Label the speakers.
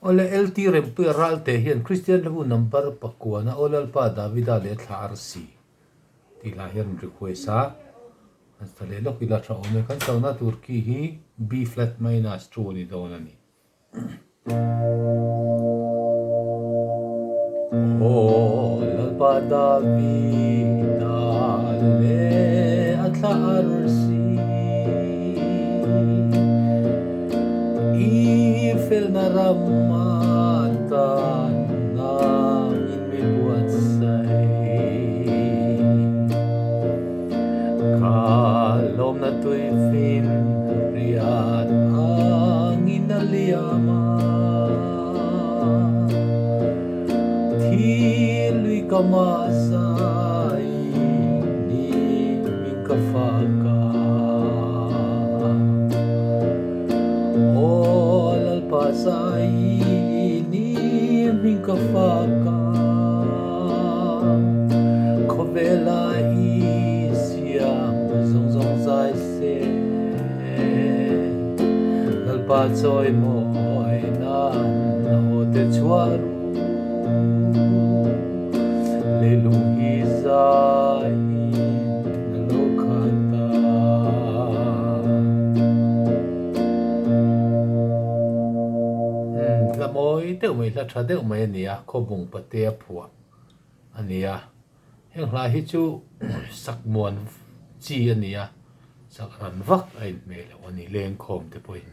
Speaker 1: ole LT rempu ralte hian Christian lebu number pakua na olal pa Davida le thla RC ti la hian request a astale lo kila tha ome kan sauna turki hi B flat minus 2 ni dona ni olal pa Davida le atla RC Ifel na ramatan namin may buwan sa'y kalom na to'y finriat ang inaliyama tilo'y kamasay ni Mikafaka Pasay ni Mikafaka Kovela isyam zong zai se Lalpa choy moy nam na hote chuaru Lelung hizay moi te mai la tha de mai ania kho bung pate phua ania heng hla hi chu sak muan chi ania sak ran vak ai me lo ani leng khom te poin